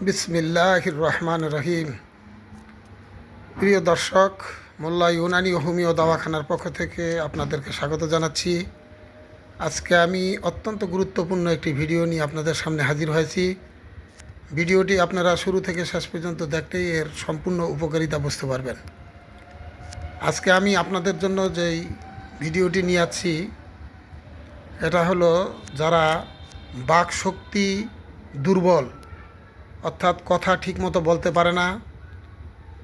বিসমিল্লাহির রহমানির রহিম। প্রিয় দর্শক, মোল্লা ইউনানি ও হোমিও দাওয়াখানার পক্ষ থেকে আপনাদেরকে স্বাগত জানাচ্ছি। আজকে আমি অত্যন্ত গুরুত্বপূর্ণ একটি ভিডিও নিয়ে আপনাদের সামনে হাজির হয়েছি। ভিডিওটি আপনারা শুরু থেকে শেষ পর্যন্ত দেখলেই এর সম্পূর্ণ উপকারিতা বুঝতে পারবেন। আজকে আমি আপনাদের জন্য যেই ভিডিওটি নিয়ে আসছি, এটা হলো যারা বাক শক্তি দুর্বল, অর্থাৎ কথা ঠিকমতো বলতে পারে না,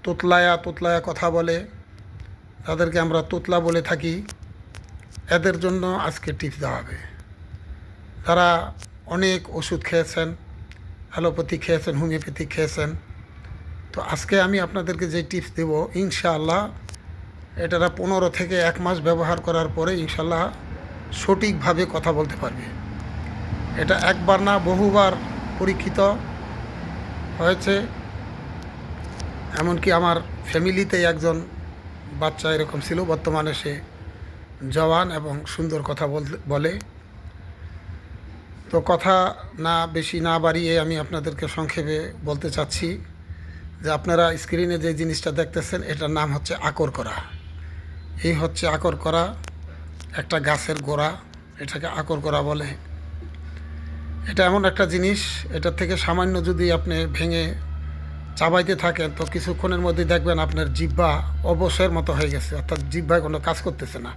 তোতলায়া কথা বলে, তাদেরকে আমরা তোতলা বলে থাকি। এদের জন্য আজকে টিপস দেওয়া হবে। তারা অনেক ওষুধ খেয়েছেন, অ্যালোপ্যাথি খেয়েছেন, হোমিওপ্যাথি খেয়েছেন। তো আজকে আমি আপনাদেরকে যে টিপস দেব, ইনশাআল্লাহ এটারা 15 থেকে 1 মাস ব্যবহার করার পরে ইনশাআল্লাহ সঠিকভাবে কথা বলতে পারবে। এটা একবার না বহুবার পরীক্ষিত হয়েছে। এমনকি আমার ফ্যামিলিতেই একজন বাচ্চা এরকম ছিল, বর্তমানে সে জওয়ান এবং সুন্দর কথা বলে। তো কথা না বেশি না বাড়িয়ে আমি আপনাদেরকে সংক্ষেপে বলতে চাচ্ছি যে আপনারা স্ক্রিনে যে জিনিসটা দেখতেছেন, এটার নাম হচ্ছে আকর করা। এই হচ্ছে আকর করা, একটা গাছের গোড়া, এটাকে আকর করা বলে। এটা এমন একটা জিনিস, এটার থেকে সামান্য যদি আপনি ভেঙে চাবাইতে থাকেন তো কিছুক্ষণের মধ্যে দেখবেন আপনার জিহ্বা অবশের মতো হয়ে গেছে, অর্থাৎ জিহ্বায় কোনো কাজ করতেছে না,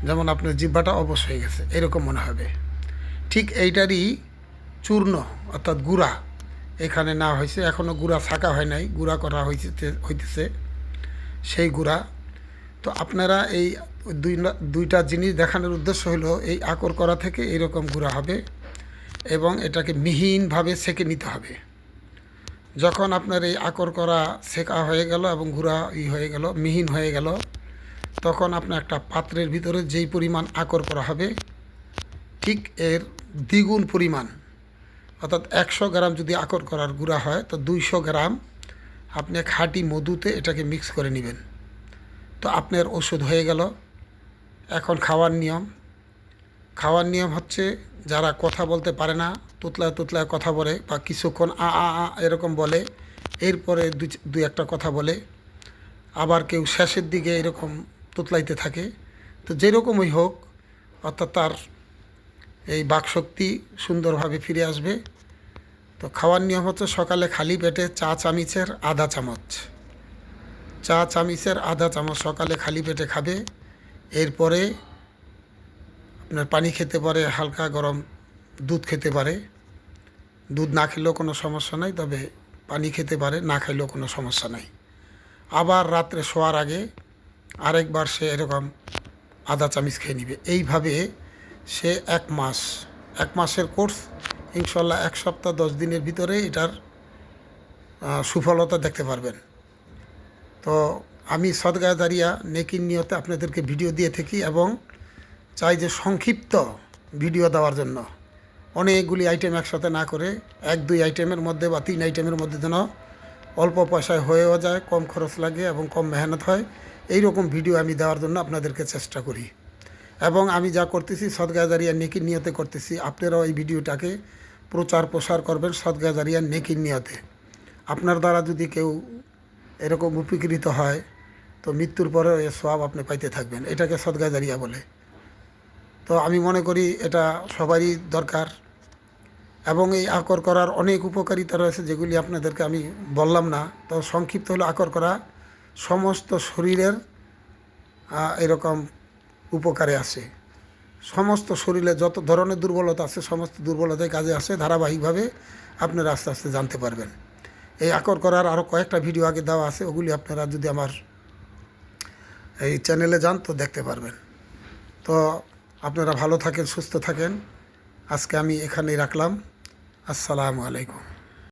যেমন আপনার জিহ্বাটা অবশ হয়ে গেছে এরকম মনে হবে। ঠিক এইটারই চূর্ণ অর্থাৎ গুঁড়া এখানে না হয়েছে, এখনও গুঁড়া ছাঁকা হয় নাই, গুঁড়া করা হইতেছে সেই গুঁড়া। তো আপনারা এই দুইটা জিনিস দেখানোর উদ্দেশ্য হলো এই আকর করা থেকে এইরকম গুঁড়া হবে এবং এটাকে মিহিনভাবে সেঁকে নিতে হবে। যখন আপনার এই আকর করা সেকা হয়ে গেল এবং গুঁড়া হয়ে গেল, মিহিন হয়ে গেল, তখন আপনার একটা পাত্রের ভিতরে যেই পরিমাণ আকর করা হবে ঠিক এর দ্বিগুণ পরিমাণ, অর্থাৎ 100 গ্রাম যদি আকর করার গুঁড়া হয় তো 200 গ্রাম আপনি খাঁটি মধুতে এটাকে মিক্স করে নেবেন। তো আপনার ওষুধ হয়ে গেল। এখন খাওয়ার নিয়ম হচ্ছে, যারা কথা বলতে পারে না, তোতলায় কথা বলে বা কিছুক্ষণ আ আ আ এরকম বলে, এরপরে দুই একটা কথা বলে, আবার কেউ শেষের দিকে এরকম তোতলাইতে থাকে। তো যেরকমই হোক, অর্থাৎ তার এই বাকশক্তি সুন্দরভাবে ফিরে আসবে। তো খাওয়ার নিয়ম হচ্ছে, সকালে খালি পেটে চা চামচের আধা চামচ সকালে খালি পেটে খাবে। এরপরে আপনার পানি খেতে পারে, হালকা গরম দুধ খেতে পারে। দুধ না খেলেও কোনো সমস্যা নাই, তবে পানি খেতে পারে, না খেলেও কোনো সমস্যা নাই। আবার রাত্রে শোয়ার আগে আরেকবার সে এরকম আধা চামচ খেয়ে নেবে। এইভাবে সে 1 মাসের কোর্স, ইনশাল্লাহ 1 সপ্তাহ 10 দিনের ভিতরে এটার সুফলতা দেখতে পারবেন। তো আমি সদকা জারিয়া নেকির নিয়তে আপনাদেরকে ভিডিও দিয়ে থাকি এবং চাই যে সংক্ষিপ্ত ভিডিও দেওয়ার জন্য, অনেকগুলি আইটেম একসাথে না করে 1-2 আইটেমের মধ্যে বা 3 আইটেমের মধ্যে যেন অল্প পয়সায় হয়েও যায়, কম খরচ লাগে এবং কম মেহনত হয়, এই রকম ভিডিও আমি দেওয়ার জন্য আপনাদেরকে চেষ্টা করি। এবং আমি যা করতেছি সদকা জারিয়া নেকির নিয়তে করতেছি। আপনারাও এই ভিডিওটাকে প্রচার প্রসার করবেন সদকা জারিয়া নেকির নিয়তে। আপনার দ্বারা যদি কেউ এরকম উপকৃত হয় তো মৃত্যুর পরে এর সওয়াব আপনি পাইতে থাকবেন। এটাকে সদকা জারিয়া বলে। তো আমি মনে করি এটা সবারই দরকার। এবং এই আকর করার অনেক উপকারিতা রয়েছে, যেগুলি আপনাদেরকে আমি বললাম না। তো সংক্ষিপ্ত হলো, আকর করা সমস্ত শরীরের এরকম উপকারে আসে। সমস্ত শরীরে যত ধরনের দুর্বলতা আছে, সমস্ত দুর্বলতায় কাজে আসে। ধারাবাহিকভাবে আপনারা আস্তে আস্তে জানতে পারবেন। এই আকর করার আরও কয়েকটা ভিডিও আগে দেওয়া আছে, ওগুলি আপনারা যদি আমার এই চ্যানেলে যান তো দেখতে পারবেন। তো আপনারা ভালো থাকেন, সুস্থ থাকেন। আজকে আমি এখানেই রাখলাম। আসসালামু আলাইকুম।